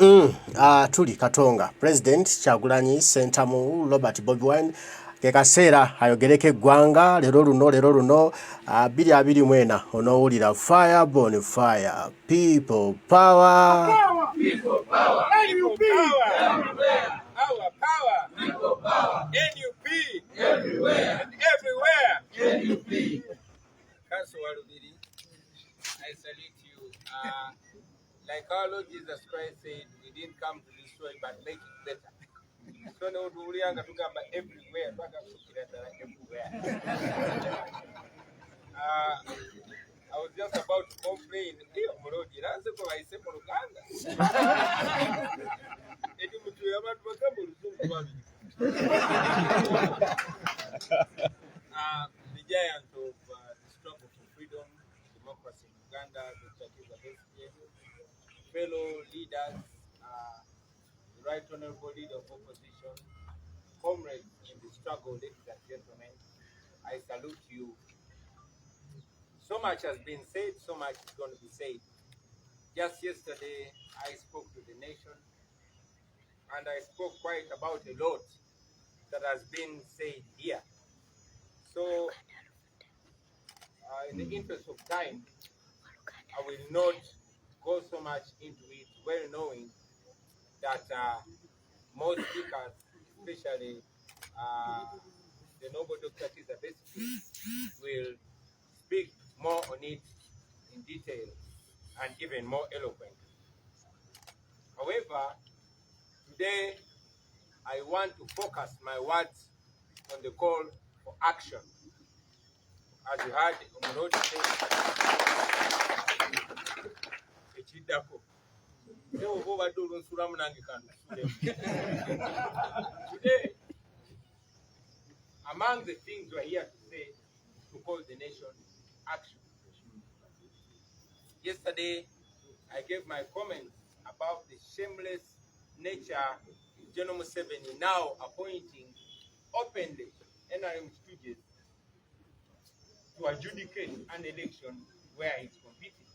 Tuli Katonga President Kyagulanyi Ssentamu Robert Bobi Wine kekasera ayogereke eggwanga lero luno 2024 onowulira fire born fire people power NUP power people power NUP everywhere and everywhere NUP. Council Walubiri, I salute you. Like our Lord Jesus Christ said, we didn't come to destroy but make it better. So no Durianga to come everywhere, everywhere. I was just about to complain. The giant of the struggle for freedom, democracy in Uganda, Tujja Siba Enguguzo, fellow leaders, the Right Honorable Leader of Opposition, comrades in the struggle, ladies and gentlemen, I salute you. So much has been said, so much is going to be said. Just yesterday, I spoke to the nation, and I spoke quite about a lot that has been said here. So, in the interest of time, I will not go so much into it, well knowing that most speakers, especially the noble Dr. Tujja Siba, will speak more on it in detail and even more eloquent. However, today I want to focus my words on the call for action. As you heard Omurodi say, today, among the things we're here to say, to call the nation action. Yesterday, I gave my comments about the shameless nature of General Museveni now appointing openly NRM stooges to adjudicate an election where he's competing.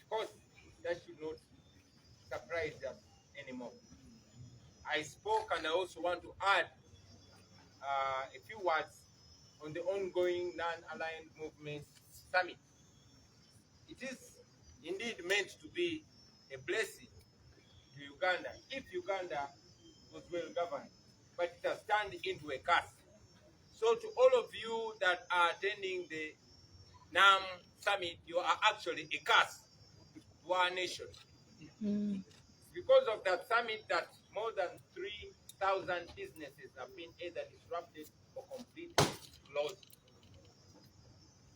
Of course, that should not surprise us anymore. I spoke, and I also want to add a few words on the ongoing non-aligned movement summit. It is indeed meant to be a blessing to Uganda if Uganda was well governed, but it has turned into a curse. So to all of you that are attending the NAM summit, you are actually a curse to our nation. Because of that summit, that more than 3,000 businesses have been either disrupted or completely closed.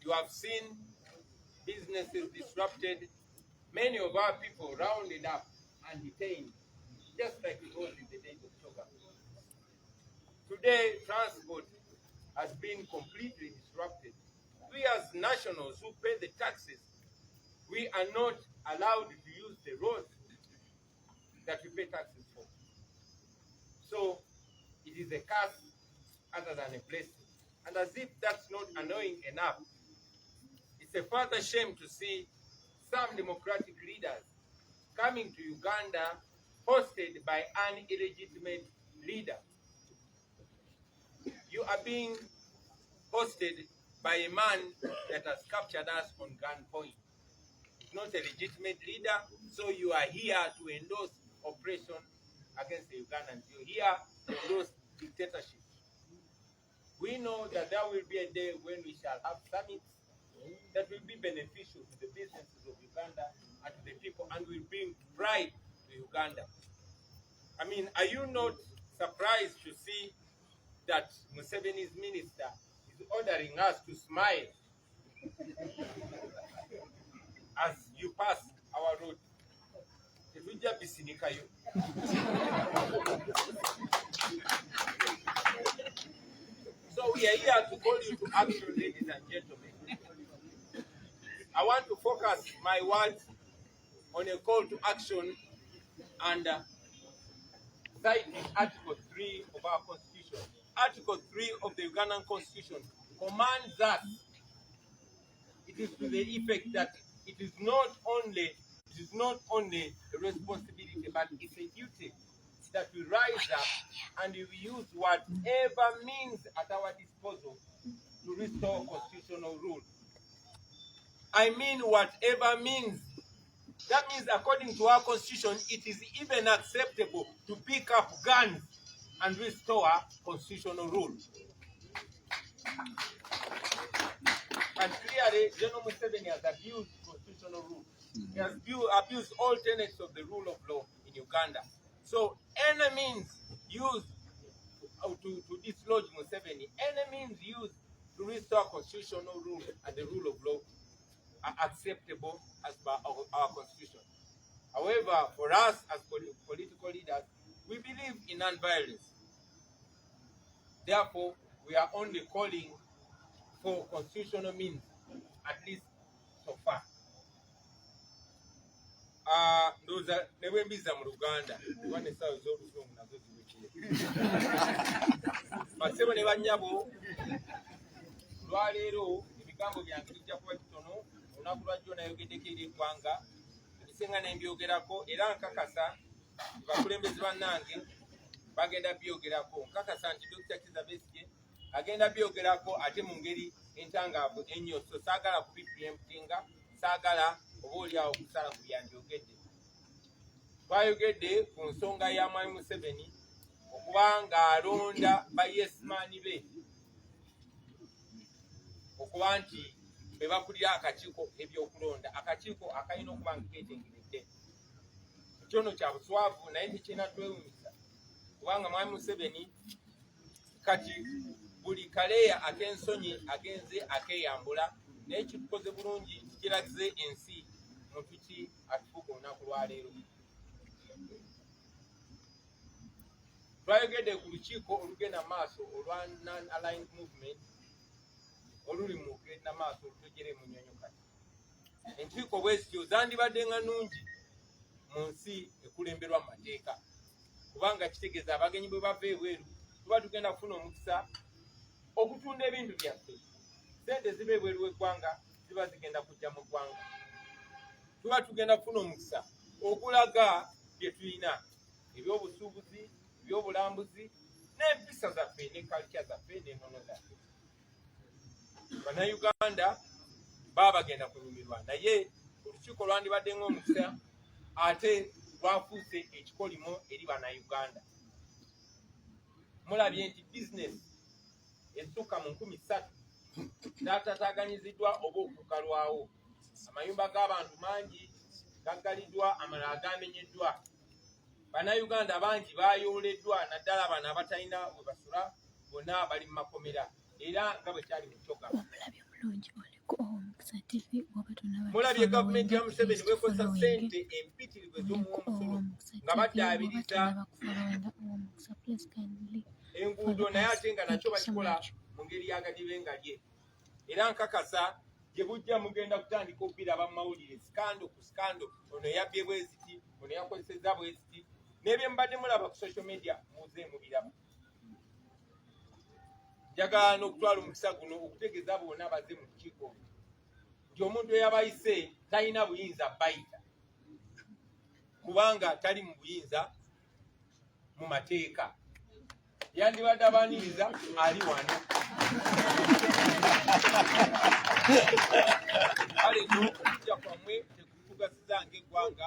You have seen businesses disrupted, many of our people rounded up and detained, just like it was in the days of Toga. Today, transport has been completely disrupted. We as nationals who pay the taxes, we are not allowed to use the roads that we pay taxes for. So it is a curse other than a blessing. And as if that's not annoying enough, it's a further shame to see some democratic leaders coming to Uganda hosted by an illegitimate leader. You are being hosted by a man that has captured us on gunpoint. He's not a legitimate leader, so you are here to endorse oppression against the Ugandans. You're here to endorse dictatorship. We know that there will be a day when we shall have summits that will be beneficial to the businesses of Uganda and to the people, and will bring pride to Uganda. I mean, are you not surprised to see that Museveni's minister is ordering us to smile as you pass our road? So we are here to call you to action, ladies and gentlemen. I want to focus my words on a call to action and citing Article 3 of our Constitution. Article 3 of the Ugandan Constitution commands us. It is to the effect that it is not only it is not only a responsibility, but it's a duty that we rise up and we use whatever means at our disposal to restore constitutional rule. I mean whatever means. That means according to our constitution, it is even acceptable to pick up guns and restore constitutional rule. And clearly, General Museveni has abused constitutional rule. He has abused all tenets of the rule of law in Uganda. So any means used to dislodge Museveni, any means used to restore constitutional rule and the rule of law are acceptable as per our constitution. However, for us as political leaders, we believe in non-violence. Therefore, we are only calling for constitutional means, at least so far. Those are never mbiza mu Luganda. One is how z'oluzungu nazo ziwekire. Basebo ne bannyabo lwaleero ebigambo byange bijja kuba kitono olunaku lwa jjo nayogeddeko eri eggwanga ebisenga ne mbyogerako era nkakasa bakulembeze bannange bagenda byogerako nkakasa nti Dr. Kizza Besigye agenda byogerako ate mu ngeri entangaavu ennyo so saagala kubipreemptinga saagala oba oliawo okusala ku byandyogedde. Twayogedde ku nsonga ya Mwami Museveni okuba ng'alonda bayesmaani be okuba nti be bakulira akakiiko ebyokulonda akakiiko akalina okuba nga keetengeredde. Ekyono kya buswavu naye tekirina twewuunyisa kubanga Mwami Museveni kati buli kaleeya ak'ensonyi agenze akeeyambula naye kitukoze bulungi kiragize ensi muntu ki atufuga olunaku lwaleero. Twayogedde ku lukiiko olugenda maaso olwa non-aligned movement oluli mu genda maaso olutogere mu nnyonyo kati. Enkiiko bwezityo zandibadde nga nnungi mu nsi ekulemberwa mu mateeka kubanga kitegeeza abagenyi bwe bava ebweru tuba tugenda kufuna omukisa okutunda ebintu byaffe. Sente ziba ebweru w'eggwanga ziba zigenda kujja mu ggwanga. Tuba tugenda kufuna omukisa okulaga bye tulina ebyobusuubuzi ebyobulambuzi n'empisa zaffe ne kalcha zaffe n'ennono zaffe. Bannayuganda baba bagenda kunyumirwa naye olukiiko lwandibadde ng'omukisa ate lwafuuse ekikolimo eri bannayuganda. Mulabye nti bizinesi esukka mu 3,000 zatataaganyiziddwa oba okukalwawo. Amayumba g'abantu mangi gaggaliddwa, amalala gamenyeddwa. Bannayuganda bangi baayooleddwa naddala bano abatalina we basula bonna bali mu makomera era nga bwe kyali mu kyoga. Mulabye gavumenti ya Museveni bwekozesa ssente empitirivu ez'omuwa omusolo nga baddaabiriza enguudo naye ate nga nakyo bakikola mu ngeri y'agadibe nga lye. Era nkakasa gye bujja mugenda kutandika okubiraba mu mawulire sikando ku sikando, ono yabbye bweziti, ono yakozesezza bweziti, n'ebye mubadde mulaba ku social media muze mubiraba. Njagala n'okutwala omukisa guno okutegeeza bonna baze mu lukiiko nti omuntu eyabayise talina buyinza bayita kubanga tali mu buyinza mu mateeka. Yandibadde abaniriza ali wano. Kale okujja kwammwe tekutugasiza ng'eggwanga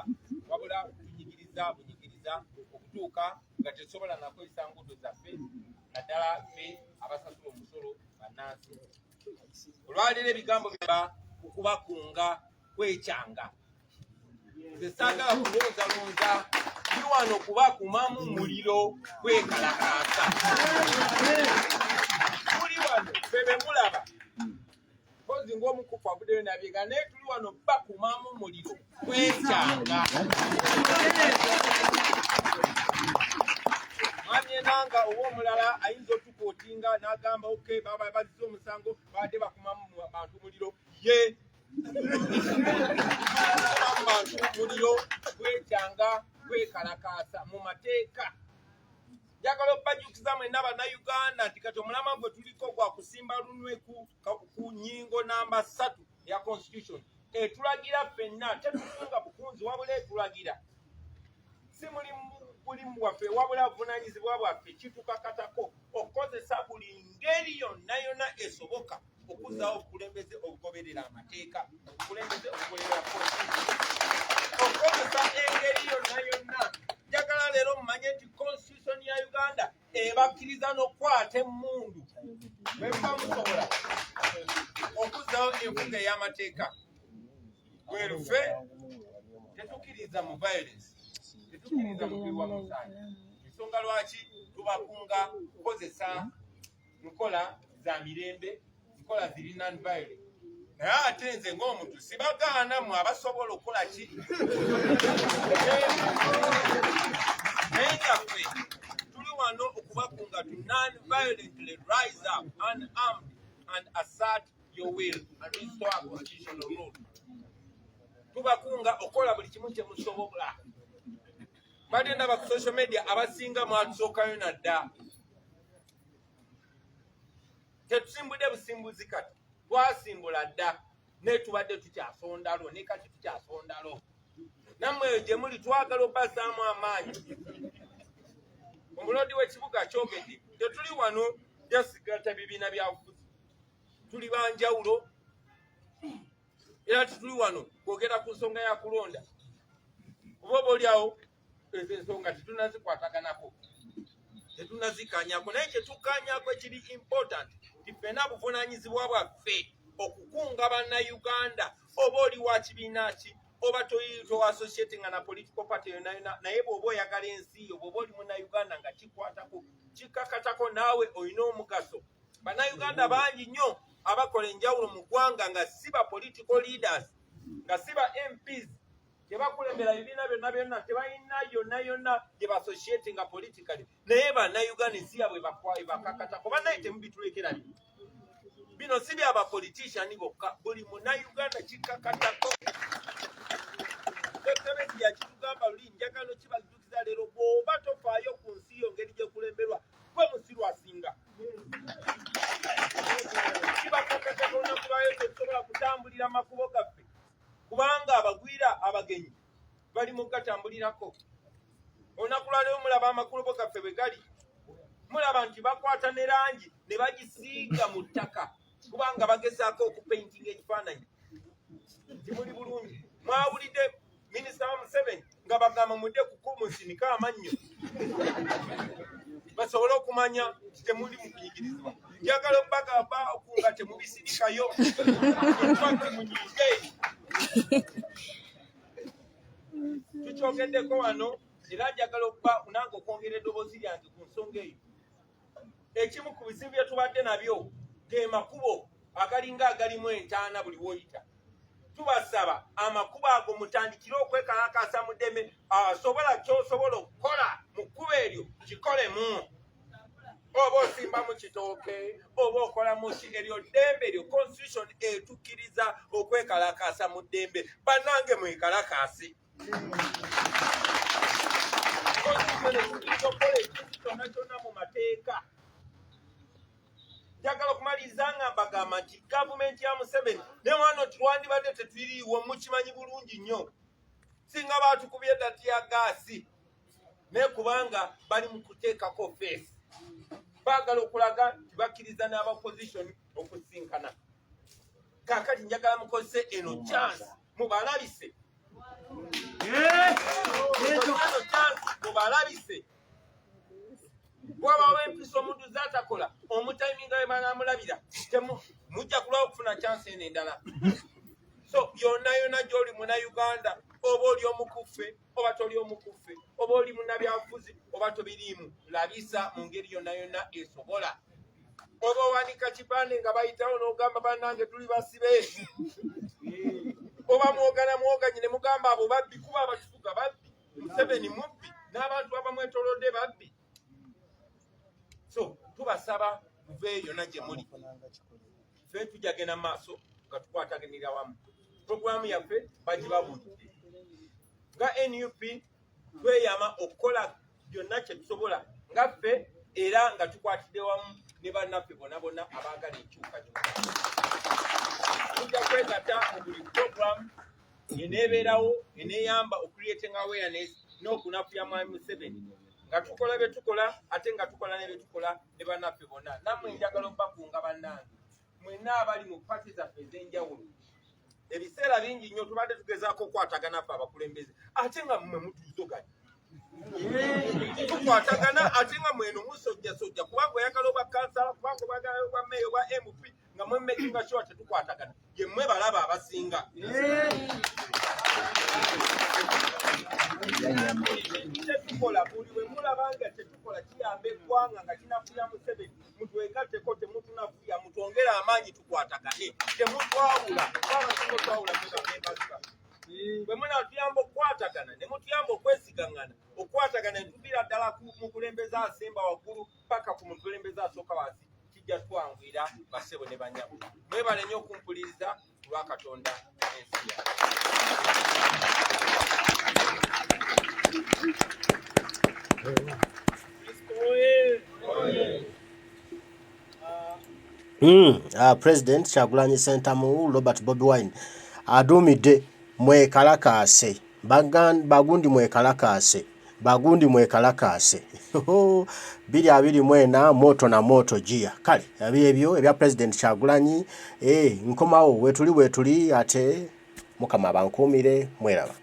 wabula tunyigiriza bunyigiriza okutuuka nga tetusobola nakozesa nguudo zaffe naddala ffe abasasula omusolo bannansi. Olwaleero ebigambo byaba okubakunga kwekyanga. Nze saagala kulonzalonza ndi wano okubakumamu muliro kwekalakaasa. Tuli wano bebe mulaba kozi ng'omukufu avuddeyo nabyega naye tuli wano bakumamu muliro kwekyanga. Mwami enanga oba omulala ayinza otukootinga n'agamba oke baba bazise omusango badde bakumamu bantu muliro ye bantu muliro kwekyanga kwekalakaasa mu mateeka. Njagala okubajukiza mwenna bannayuganda nti kati omulama gwe tuliko gwa kusimba lunwe ku nnyingo namba 3 ya constitution etulagira ffenna tetufunga bukunzi wabula etulagira si mulimu waffe wabula buvunaanyizibwa bwaffe kitukakatako okukozesa buli ngeri yonna yonna esoboka okuzzaawo obukulembeze obugoberera amateeka obukulembeze obugoberera okukozesa engeri yonna yonna. Njagala leero mumanye nti constitution ya Uganda ebakkiriza n'okwata emmundu bwe muba musobola okuzzaawo enfuga ey'amateeka. Bwerufe tetukkiriza mu violence, tetukkiriza mu kwiwa musaayi. Ensonga lwaki tubakunga kukozesa nkola za mirembe, nkola ziri non-violent. Naye ate nze ng'omuntu sibagaana mu abasobola okukola ki naye ngaffe tuli wano okubakunga to non-violently rise up unarmed and assert your will and restore our constitutional rule. Tubakunga okola buli kimu kye musobola. Badde ndaba ku social media abasinga mwatusookayo nadda. Tetusimbudde busimbuzi kati twasimbula dda ne tubadde tukyasondalo ne kati tukyasondalo. Nammwe gye muli twagala obbazaamu amaanyi. Omulodi w'ekibuga kyogedde tetuli wano jasigalata bibiina bya bufuzi. Tuli banjawulo era tituli wano kwogera ku nsonga ya kulonda. Oba obaoliawo ezo ensonga tetunazikwataganako tetunazikanyako naye kyetukanyako ekiri important ti ffenna buvunaanyizibwa bwaffe okukunga bannayuganda oba oli wa kibiina ki oba toassociatinga na political party yonna yonna naye bw'oba oyagala ensi yo bw'oba oli munnayuganda nga kikwatako kikakatako naawe olina omugaso. Bannayuganda bangi nnyo abakola enjawulo mu ggwanga nga siba political leaders nga siba MPs tebakulembera bibiina byonna byonna tebalina yonna yonna gye bassociatinga politically naye bannayuganda ensi yabwe bakakatako. Bannaye temubitulekera bino si by'abapoliticiani bokka buli munnayuganda kikakatako. Dokumenti yakitugamba luli njagala kibajjukiza leero bw'oba tofaayo ku nsi yo ngeri gye kulemberwa gwe musiru asinga. Kibakakatako olunaku lwayo tetusobola kutambulira makubo gaffe kubanga abagwira abagenyi bali mu gatambulirako. Olunaku lwaleero mulaba amakubo gaffe bwe gali, mulaba nti bakwata ne langi ne bagisiiga mu ttaka kubanga bagezaako okupaintinga ekifaananyi. Timuli bulungi. Mwawulidde minisita wa Museveni nga bagamba mudde kukumusinika amannyo basobole okumanya nti temuli mu kunyigirizibwa. Njagala obbagamba okunga temubisirikayo munyiige. Tukyogeddeko wano era njagala okuba nange okwongera eddoboozi lyange ku nsonga eyo. Ekimu ku bizibu bye tubadde nabyo ge makubo agalinga agalimu entaana buli woyita. Tubasaba amakubo ago mutandikire okwekalakaasa mu ddembe. Asobola ky'osobola okukola mu kkubo eryo kikolemu. Oba osimba mu kitooke oba okola mu ki eryo ddembe eryo constitution etukkiriza okwekalakaasa mu ddembe. Bannange mwekalakaase. Constitution etukkiriza okukola ekintu kyonna kyonna mu mateeka. Njagala okumaliriza nga mbagamba nti gavumenti ya Museveni ne wano tulwandibadde tetuyiriiwo mukimanyi bulungi nnyo singa baatukubye dati ya gaasi naye kubanga bali mu kuteekako feesi baagala okulaga nti bakkiriza n'abaposition okusinkana. Kaakati njagala mukozese eno chance mubalabise mubalabise. Bw'abawo empisa omuntu z'atakola omutayiminga we banaamulabira mujja kulwawo okufuna chance eno endala. So yonna yonna gy'oli munnayuganda oba oli omukuffe oba toli omukuffe oba oli munnabyabufuzi oba tobiriimu labisa mu ngeri yonna yonna esobola. Oba owanika kipande nga bayitawo n'ogamba bannange tuli basibe oba mwoganye ne mugamba abo babbi kuba abakifuga babbi Museveni mubbi n'abantu abamwetolodde babbi. So tubasaba muveeyo na gye muli. Ffe tujjagenda mu maaso nga tukwataganira wamu. Programu yaffe bagibabulidde. Nga NUP tweyama okukola byonna kye tusobola nga ffe era nga tukwatidde wamu ne bannaffe bonna bonna abaagala enkyukakyuka. tujja kwegatta mu buli program eneebeerawo eneeyamba ocreating awareness n'okunafuya mwami Museveni nga tukola bye tukola ate nga tukola ne bye tukola ne bannaffe bonna. Nammwe njagala obbakunga bannange mwenna abali mu pati zaffe ez'enjawulo. Ebiseera bingi nnyo tubadde tugezaako okukwatagana ffe abakulembeze ate nga mmwe mutuuzoganya. Tukwatagana ate nga mweno musojjasojja kubanga oyagala oba kansala kubanga oyagala oba meeya oba MP nga mwe making sure tetukwatagana. Ye mmwe balaba abasinga. Tetukola buli bwe mulaba nga tetukola kiyamba eggwanga nga kinafuya Museveni mutwegatteko temutunafuya mutwongere amaanyi tukwatagane temutwawula twawula bwe munatuyamba okukwatagana ne mutuyamba okwesigaŋŋana okukwatagana ne tuviira ddala mu kulembeza asemba waggulu paka ku mukulembeza asooka wansi kijja twangwira basebo ne banyabo. Mwebale nnyo okumpuliriza lwa Katonda ensi President Kyagulanyi Ssentamu Robert Bobi Wine adumidde mwekalakaase bagundi mwekalakaase bagundi mwekalakaase 2024 moto na moto jia kale ebyo ebya President Kyagulanyi nkomawo wetuli ate mukama bankumire mweraba.